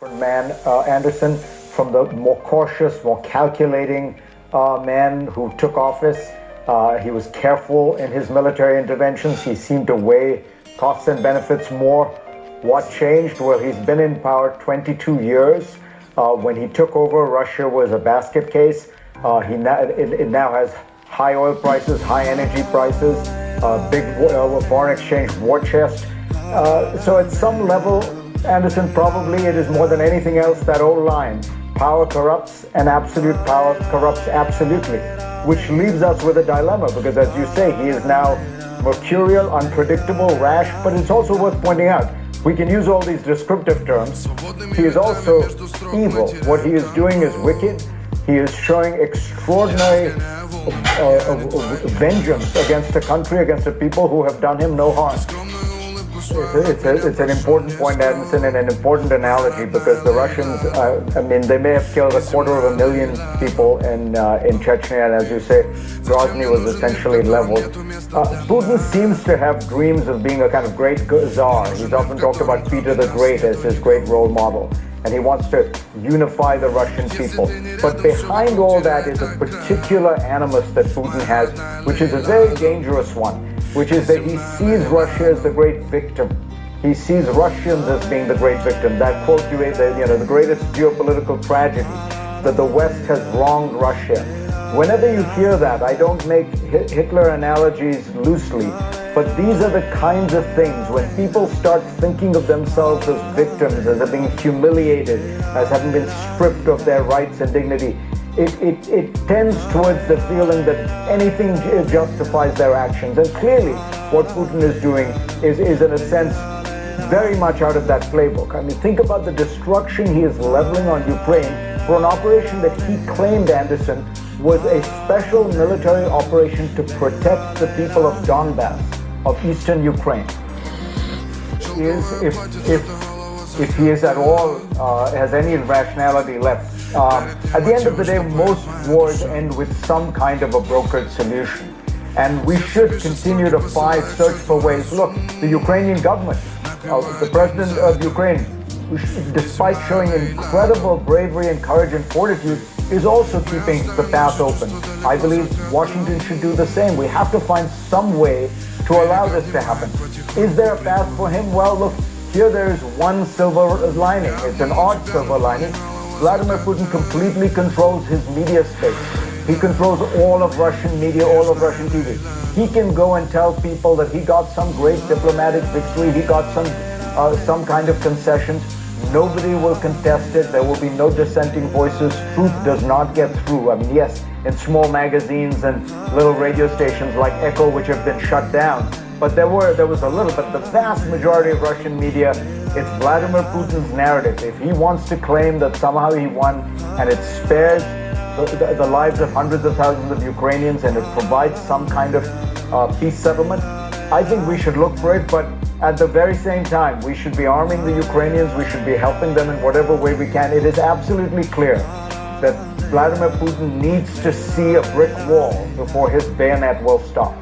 Man, Anderson, from the more cautious, more calculating man who took office. He was careful in his military interventions. He seemed to weigh costs and benefits more. What changed? Well, he's been in power 22 years. When he took over, Russia was a basket case. It now has high oil prices, high energy prices, big foreign exchange war chest. So at some level, Anderson, probably it is more than anything else that old line, power corrupts and absolute power corrupts absolutely, which leaves us with a dilemma because, as you say, he is now mercurial, unpredictable, rash, but it's also worth pointing out, we can use all these descriptive terms. He is also evil. What he is doing is wicked. He is showing extraordinary vengeance against a country, against a people who have done him no harm. It's an important point, Anderson, and an important analogy because the Russians, they may have killed 250,000 people in Chechnya, and as you say, Grozny was essentially leveled. Putin seems to have dreams of being a kind of great czar. He's often talked about Peter the Great as his great role model, and he wants to unify the Russian people. But behind all that is a particular animus that Putin has, which is a very dangerous one, which is that he sees Russia as the great victim. He sees Russians as being the great victim. That quote, the greatest geopolitical tragedy, that the West has wronged Russia. Whenever you hear that, I don't make Hitler analogies loosely, but these are the kinds of things when people start thinking of themselves as victims, as being humiliated, as having been stripped of their rights and dignity. It tends towards the feeling that anything justifies their actions. And clearly, what Putin is doing is in a sense, very much out of that playbook. I mean, think about the destruction he is leveling on Ukraine for an operation that he claimed, Anderson, was a special military operation to protect the people of Donbass, of eastern Ukraine. If he is at all, has any rationality left. At the end of the day, most wars end with some kind of a brokered solution. And we should continue to search for ways. Look, the Ukrainian government, the president of Ukraine, despite showing incredible bravery and courage and fortitude, is also keeping the path open. I believe Washington should do the same. We have to find some way to allow this to happen. Is there a path for him? Well, look, here there is one silver lining. It's an odd silver lining. Vladimir Putin completely controls his media space. He controls all of Russian media, all of Russian TV. He can go and tell people that he got some great diplomatic victory, he got some kind of concessions. Nobody will contest it. There will be no dissenting voices. Truth does not get through. I mean, yes, in small magazines and little radio stations like Echo, which have been shut down, but there was a little, but the vast majority of Russian media, it's Vladimir Putin's narrative. If he wants to claim that somehow he won and it spares the lives of hundreds of thousands of Ukrainians and it provides some kind of peace settlement, I think we should look for it. But at the very same time, we should be arming the Ukrainians. We should be helping them in whatever way we can. It is absolutely clear that Vladimir Putin needs to see a brick wall before his bayonet will stop.